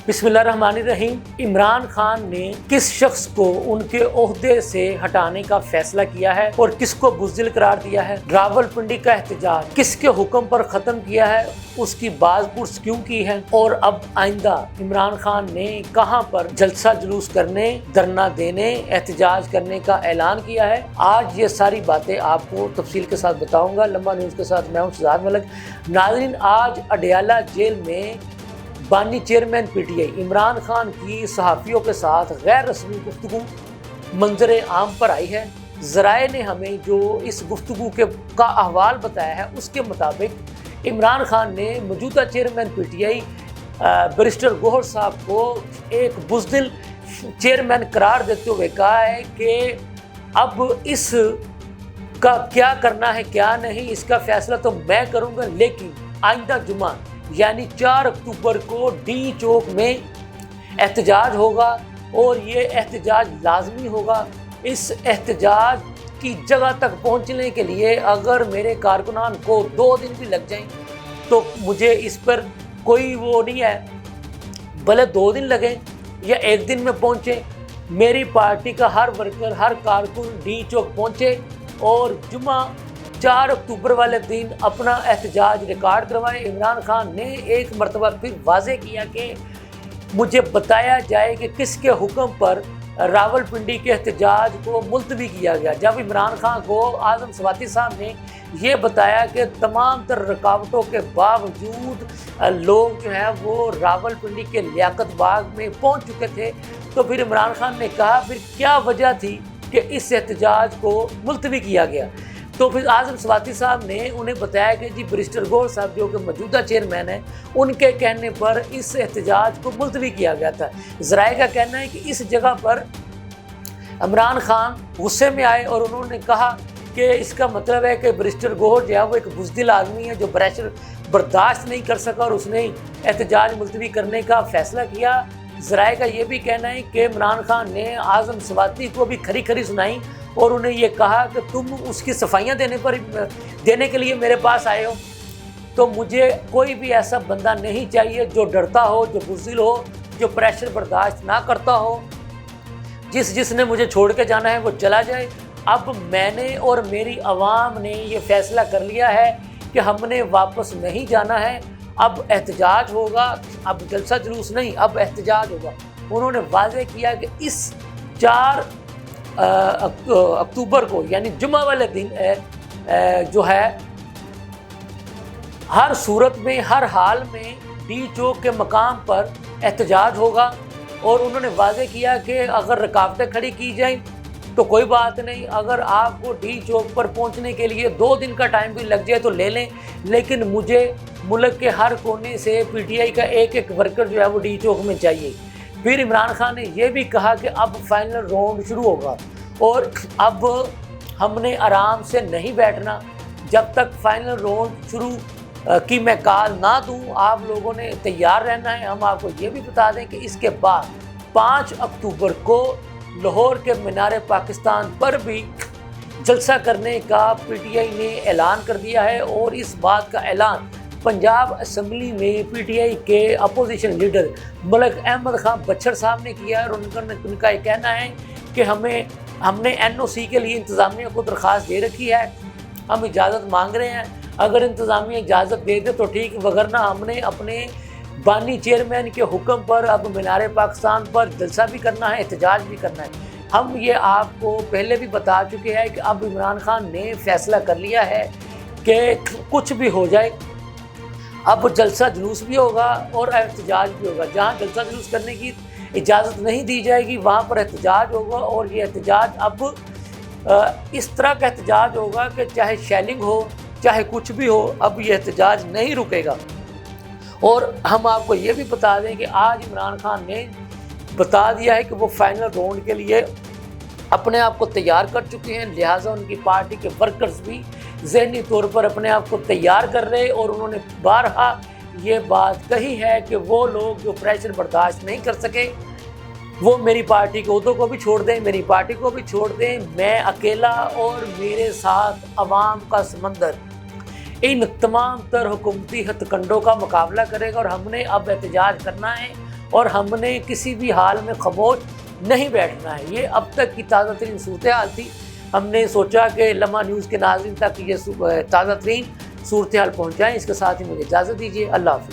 بسم اللہ الرحمن الرحیم۔ عمران خان نے کس شخص کو ان کے عہدے سے ہٹانے کا فیصلہ کیا ہے اور کس کو بزدل قرار دیا ہے؟ راولپنڈی کا احتجاج کس کے حکم پر ختم کیا ہے، اس کی باز پرس کیوں کی ہے، اور اب آئندہ عمران خان نے کہاں پر جلسہ جلوس کرنے، دھرنا دینے، احتجاج کرنے کا اعلان کیا ہے؟ آج یہ ساری باتیں آپ کو تفصیل کے ساتھ بتاؤں گا۔ لمبا نیوز کے ساتھ میں ہوں شہزاد ملک۔ ناظرین، آج اڈیالہ جیل میں بانی چیئرمین پی ٹی آئی عمران خان کی صحافیوں کے ساتھ غیر رسمی گفتگو منظر عام پر آئی ہے۔ ذرائع نے ہمیں جو اس گفتگو کا احوال بتایا ہے، اس کے مطابق عمران خان نے موجودہ chairman P T I barrister Gohar صاحب کو ایک بزدل چیئرمین قرار دیتے ہوئے کہا ہے کہ اب اس کا کیا کرنا ہے کیا نہیں، اس کا فیصلہ تو میں کروں گا، لیکن آئندہ جمعہ یعنی 4 اکتوبر کو ڈی چوک میں احتجاج ہوگا اور یہ احتجاج لازمی ہوگا۔ اس احتجاج کی جگہ تک پہنچنے کے لیے اگر میرے کارکنان کو 2 دن بھی لگ جائیں تو مجھے اس پر کوئی وہ نہیں ہے، بھلے 2 دن لگیں یا 1 دن میں پہنچے، میری پارٹی کا ہر ورکر، ہر کارکن ڈی چوک پہنچے اور جمعہ 4 اکتوبر والے دن اپنا احتجاج ریکارڈ کروائے۔ عمران خان نے ایک مرتبہ پھر واضح کیا کہ مجھے بتایا جائے کہ کس کے حکم پر راولپنڈی کے احتجاج کو ملتوی کیا گیا۔ جب عمران خان کو اعظم سواتی صاحب نے یہ بتایا کہ تمام تر رکاوٹوں کے باوجود لوگ جو ہیں وہ راولپنڈی کے لیاقت باغ میں پہنچ چکے تھے، تو پھر عمران خان نے کہا پھر کیا وجہ تھی کہ اس احتجاج کو ملتوی کیا گیا؟ تو پھر اعظم سواتی صاحب نے انہیں بتایا کہ جی بیرسٹر گوہر صاحب جو کہ موجودہ چیئرمین ہیں، ان کے کہنے پر اس احتجاج کو ملتوی کیا گیا تھا۔ ذرائع کا کہنا ہے کہ اس جگہ پر عمران خان غصے میں آئے اور انہوں نے کہا کہ اس کا مطلب ہے کہ بیرسٹر گوہر جو ہے وہ ایک بزدل آدمی ہے جو پریشر برداشت نہیں کر سکا اور اس نے احتجاج ملتوی کرنے کا فیصلہ کیا۔ ذرائع کا یہ بھی کہنا ہے کہ عمران خان نے اعظم سواتی کو بھی کھری کھری سنائی اور انہیں یہ کہا کہ تم اس کی صفائیاں دینے کے لیے میرے پاس آئے ہو، تو مجھے کوئی بھی ایسا بندہ نہیں چاہیے جو ڈرتا ہو، جو بزدل ہو، جو پریشر برداشت نہ کرتا ہو۔ جس نے مجھے چھوڑ کے جانا ہے وہ چلا جائے۔ اب میں نے اور میری عوام نے یہ فیصلہ کر لیا ہے کہ ہم نے واپس نہیں جانا ہے، اب احتجاج ہوگا، اب جلسہ جلوس نہیں، اب احتجاج ہوگا۔ انہوں نے واضح کیا کہ اس 4 اکتوبر کو یعنی جمعہ والے دن جو ہے ہر صورت میں، ہر حال میں ڈی چوک کے مقام پر احتجاج ہوگا، اور انہوں نے واضح کیا کہ اگر رکاوٹیں کھڑی کی جائیں تو کوئی بات نہیں، اگر آپ کو ڈی چوک پر پہنچنے کے لیے 2 دن کا ٹائم بھی لگ جائے تو لے لیں، لیکن مجھے ملک کے ہر کونے سے پی ٹی آئی کا ایک ورکر جو ہے وہ ڈی چوک میں چاہیے۔ پھر عمران خان نے یہ بھی کہا کہ اب فائنل راؤنڈ شروع ہوگا اور اب ہم نے آرام سے نہیں بیٹھنا جب تک فائنل راؤنڈ شروع کی میں کال نہ دوں، آپ لوگوں نے تیار رہنا ہے۔ ہم آپ کو یہ بھی بتا دیں کہ اس کے بعد 5 اکتوبر کو لاہور کے مینار پاکستان پر بھی جلسہ کرنے کا پی ٹی آئی نے اعلان کر دیا ہے، اور اس بات کا اعلان پنجاب اسمبلی میں پی ٹی آئی کے اپوزیشن لیڈر ملک احمد خان بچھڑ صاحب نے کیا ہے، اور ان کا یہ کہنا ہے کہ ہم نے این او سی کے لیے انتظامیہ کو درخواست دے رکھی ہے، ہم اجازت مانگ رہے ہیں، اگر انتظامیہ اجازت دے دے تو ٹھیک، وگرنہ ہم نے اپنے بانی چیئرمین کے حکم پر اب مینار پاکستان پر جلسہ بھی کرنا ہے، احتجاج بھی کرنا ہے۔ ہم یہ آپ کو پہلے بھی بتا چکے ہیں کہ اب عمران خان نے فیصلہ کر لیا ہے کہ کچھ بھی ہو جائے اب جلسہ جلوس بھی ہوگا اور احتجاج بھی ہوگا۔ جہاں جلسہ جلوس کرنے کی اجازت نہیں دی جائے گی وہاں پر احتجاج ہوگا، اور یہ احتجاج اب اس طرح کا احتجاج ہوگا کہ چاہے شیلنگ ہو چاہے کچھ بھی ہو، اب یہ احتجاج نہیں رکے گا۔ اور ہم آپ کو یہ بھی بتا دیں کہ آج عمران خان نے بتا دیا ہے کہ وہ فائنل راؤنڈ کے لیے اپنے آپ کو تیار کر چکے ہیں، لہٰذا ان کی پارٹی کے ورکرز بھی ذہنی طور پر اپنے آپ کو تیار کر رہے، اور انہوں نے بارہا یہ بات کہی ہے کہ وہ لوگ جو پریشر برداشت نہیں کر سکے وہ میری پارٹی کے عہدوں کو بھی چھوڑ دیں، میری پارٹی کو بھی چھوڑ دیں، میں اکیلا اور میرے ساتھ عوام کا سمندر ان تمام تر حکومتی ہتھ کنڈوں کا مقابلہ کرے گا، اور ہم نے اب احتجاج کرنا ہے اور ہم نے کسی بھی حال میں خاموش نہیں بیٹھنا ہے۔ یہ اب تک کی تازہ ترین صورتحال تھی۔ ہم نے سوچا کہ لمحہ نیوز کے ناظرین تک یہ تازہ ترین صورتحال پہنچائیں۔ اس کے ساتھ ہی مجھے اجازت دیجیے، اللہ حافظ۔